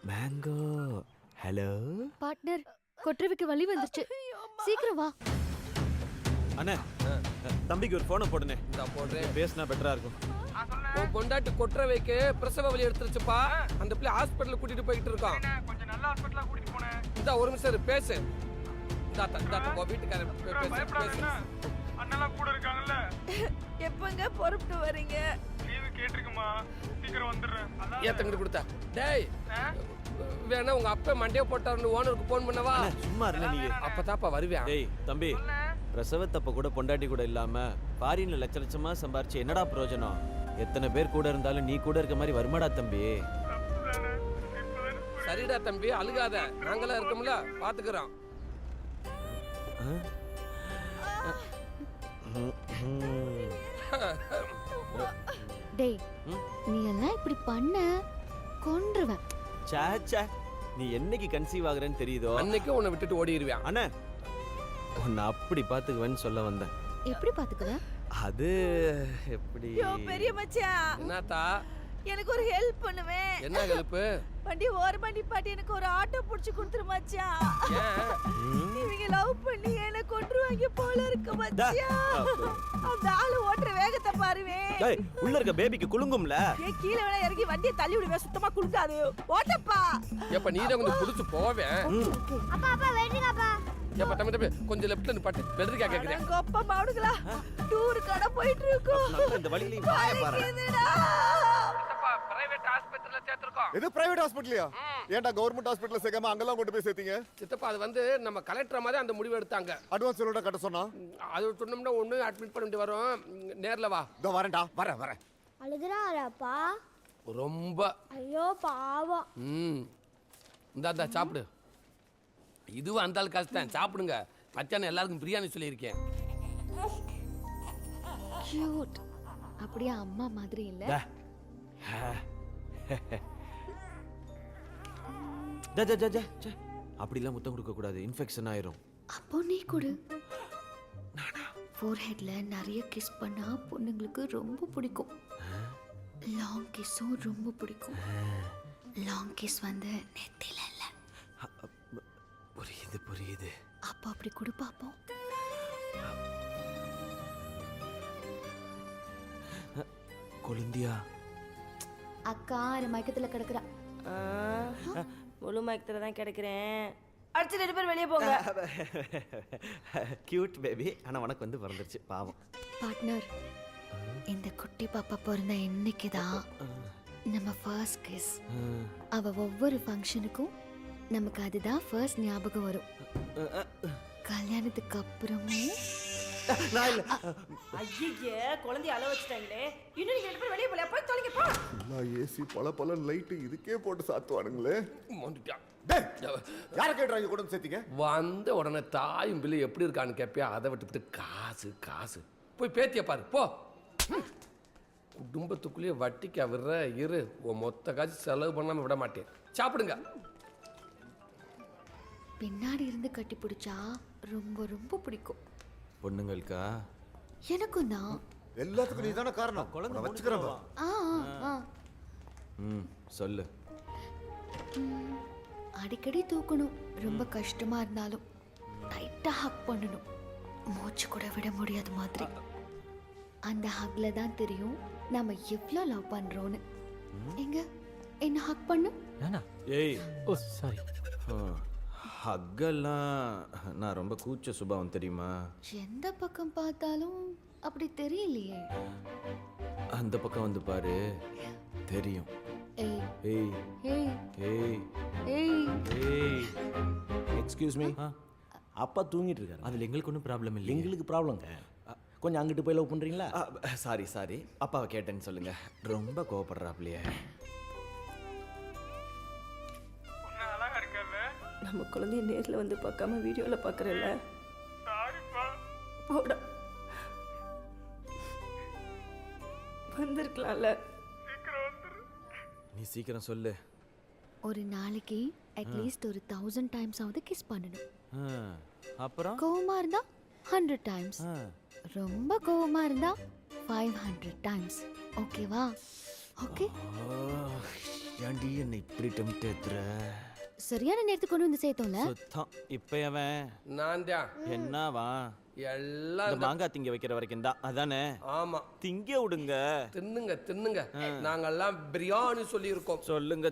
Mango hello partner, கொற்றவைக்கு வலி வந்துருச்சு, சீக்கிரம் வா. அண்ணே தம்பிக்கு ஒரு போனை போடுனே. இந்த போடுறேன். பேசினா பெட்டரா இருக்கும். உன் பொண்டாட்டி கொற்றவைக்கு பிரசவ வலி எடுத்துருச்சுப்பா. அந்த பிள்ளை ஹாஸ்பிட்டல் கூட்டிட்டு போயிட்டு இருக்கோம். கொஞ்சம் நல்ல ஹாஸ்பிட்டலா கூட்டிட்டு போனேன். இந்த ஒரு நிமிஷம் இரு, பேசு. உன் வீட்டுக்காரர் பேசு. அண்ணெல்லாம் கூட இருக்காங்கல்ல. எப்பங்க பொறுப்பு வரீங்க? லீவு கேட்டிருக்குமா, சீக்கிரம் வந்துடுறேன். ஏன் தங்கிட்டு கொடுத்தா? டேய் வேணா உங்க அப்பா மண்டே போட்டாருன்னு ஓனருக்கு போன் பண்ணவா? சும்மா இருங்க நீங்க. அப்பதாப்பா வருவேன். டேய் தம்பி, பிரசவத்தப்ப கூட பொண்டாட்டி கூட இல்லாம ஃபாரின்ல லட்ச லட்சமா சம்பாரிச்சு என்னடா பிரயோஜனம்? எத்தனை பேர் கூட இருந்தாலும் நீ கூட இருக்க மாதிரி வருமாடா தம்பி. சரிடா தம்பி, அழுகாத, நாங்களாம் இருக்கோம்ல, பாத்துக்கிறோம். டேய், நீ எல்லாம் இப்படி பண்ண கொன்றுவேன். சே நீ என்னைக்கு கன்சீவ் ஆகுறேன்னு தெரியுதோ அன்னைக்கு உன்னை விட்டுட்டு ஓடிடுவேன். அண்ணா உன்னை அப்படி பாத்துக்குவேன்னு சொல்ல வந்தேன். எப்படி பாத்துக்குவ? அது எப்படி? யோ பெரிய மச்சான், என்னத்தா? எனக்கு ஒரு ஹெல்ப் பண்ணுவே. என்ன ஹெல்ப்? வண்டி ஓரமா நிப்பாட்டி எனக்கு ஒரு ஆட்டோ புடிச்சு கொடுத்துரு மச்சான். இவங்க லவ் பண்ணி என்ன கொன்றுவாங்க போல இருக்கு மச்சான். அந்த ஆளு ஓட்டுற வேகத்தை பாருவே. டேய் உள்ள இருக்க பேபிக்கு குலுங்கும்ல. ஏய் கீழ வேணா இறங்கி வண்டியை தள்ளி விடுவே, சுத்தமா குலுங்காது. ஓட்டப்பா. எப்ப நீ தான் கொஞ்சம் புடிச்சு போவேன். அப்பா அப்பா வெயிட்டிங் அப்பா. எப்ப தம்பி கொஞ்சம் லெஃப்ட்ல நிப்பாட்டு. வெள்ளரிக்கா கேக்குறேன். எங்க அப்பா மாடுங்களா டூர் கடை போயிட்டு இருக்கோம். நம்ம இந்த வழியில வாய பாரு. பிரைவேட் ஹாஸ்பிடல்ல சேர்த்திருக்கோம். இது பிரைவேட் ஹாஸ்பிடல்லையா? ஏன்டா கவர்மெண்ட் ஹாஸ்பிடல்ல சேர்க்காம அங்கெல்லாம் கொண்டு போய் சேர்த்தீங்க? சித்தப்பா அது வந்து நம்ம கலெக்டர் மாதிரி அந்த முடிவு எடுத்தாங்க. அட்வான்ஸ் எவ்வளோட கட்ட சொன்னா? அது சொன்னோம்னா ஒண்ணு அட்மிட் பண்ண வேண்டி வரும். நேர்ல வா. இதோ வரேன்டா, வரேன். அழுகுறாராப்பா? ரொம்ப ஐயோ பாவம். இந்தா சாப்பிடு. இதுவும் அந்த ஆள் கஷ்டம். சாப்பிடுங்க. மச்சான எல்லாருக்கும் பிரியாணி சொல்லியிருக்கேன். கியூட். அப்படியே அம்மா மாதிரி இல்ல? அப்படிலாம் முத்தம் கொடுக்க கூடாது, இன்ஃபெக்ஷன் ஆயிரும். அப்போ நீ கொடு. ஃபோர்ஹெட்ல நிறைய கிஸ் பண்ணா பொண்ணுங்களுக்கு ரொம்ப பிடிக்கும். லாங் கிஸ்ஸும் ரொம்ப பிடிக்கும். லாங் கிஸ் வந்து நெத்தில இல்ல. புரியுது. அப்போ அப்படி கொடு பாப்போம். கொழுந்தியா அக்கா மயக்கத்துல கிடக்குறா. முழு மயக்கத்துல தான் கிடக்குறேன். அடிச்சு 2 பேர் வெளியே போங்க. Cute baby. ஆனா உனக்கு வந்து பிறந்துருச்சு பாவம். பார்ட்னர், இந்த குட்டி பாப்பா பிறந்த இன்னைக்குதான் நம்ம ஃபர்ஸ்ட் கிஸ். அவ ஒவ்வொரு ஃபங்க்ஷனுக்கும் நமக்கு அதுதான் ஃபர்ஸ்ட் ஞாபகம் வரும். கல்யாணத்துக்கு அப்புறமும் ஐயே குழந்தைய அள வச்சுட்டாங்களே. இன்னும் நீங்க 2 பேர் வெளியே போல. போய் தொலைங்க போ. எல்லாம் ஏசி பல லைட் இதுக்கே போட்டு சாத்துவானுங்களே. மோந்துட்டான். யார கேட்றாங்க கூட சேர்த்தீங்க? வந்த உடனே தாயும் பிள்ளை எப்படி இருக்கான்னு கேட்பியா? அதை விட்டுவிட்டு காசு போய் பேத்திய பாரு போ. குடும்பத்துக்குள்ளேயே வட்டிக்கு விடுற இரு. உன் மொத்த காசு செலவு பண்ணாம விட மாட்டேன். சாப்பிடுங்க. பின்னாடி இருந்து கட்டி பிடிச்சா ரொம்ப ரொம்ப பிடிக்கும். பொண்ணுங்களுக்கா? எனக்கும் தான். எல்லாத்துக்கும் நீதான காரணம். குழந்தை வச்சுக்கிறேன். சொல்லு. அடிக்கடி தூக்கணும். ரொம்ப கஷ்டமா இருந்தாலும் டைட்டா ஹக் பண்ணணும். மூச்சு கூட விட முடியாத மாதிரி. அந்த ஹக்ல தான் தெரியும் நாம எவ்வளோ லவ் பண்றோம்னு. எங்க என்ன ஹக் பண்ணு. ஏய் ஓ சாரி. ஹக்கெல்லாம் நான் ரொம்ப கூச்ச சுபாவம் தெரியுமா? எந்த பக்கம் பார்த்தாலும் அப்படி தெரியலையே. அந்த பக்கம் வந்து பாரு, தெரியும். ஏய் ஏய் ஏய் ஏய் ஏய் ஏய். Excuse me. அப்பா தூங்கிட்டு இருக்காரு. அதில் எங்களுக்கு ஒன்றும் ப்ராப்ளம் இல்லை. எங்களுக்கு ப்ராப்ளங்க. கொஞ்சம் அங்கிட்டு போய் லவ் பண்ணுறீங்களா? சாரி அப்பாவை கேட்டேன்னு சொல்லுங்க. ரொம்ப கோவப்படுறாப்லையே. அழகா இருக்கல்ல. நம்ம குழந்தைய நேர்ல வந்து பார்க்காம வீடியோல பார்க்கறல. சாரிப்பா. போடா. வந்திருக்கலாம்ல. சீக்கிரம் வந்துரு. நீ சீக்கிரம் சொல்லு. ஒரு நாளைக்கு அட்லீஸ்ட் ஒரு 1000 டைம்ஸ் ஆவது கிஸ் பண்ணணும். அப்புறம் கோவமா இருந்தா 100 டைம்ஸ். ரொம்ப கோவமா இருந்தா 500 டைம்ஸ். ஓகேவா? ஓகே. ஏன்டி என்னை இப்படி டெம்ட் ஏத்துற சரியான நேரத்துக்கு கொண்டு வந்து சேர்த்தோம்ல. சுத்தம் இப்ப அவன் நான் தான் என்னவா எல்லாம் இந்த மாங்காய் திங்க வைக்கிற வரைக்கும் தான் அதானே ஆமா திங்க விடுங்க தின்னுங்க நாங்கெல்லாம் பிரியாணி சொல்லி இருக்கோம் சொல்லுங்க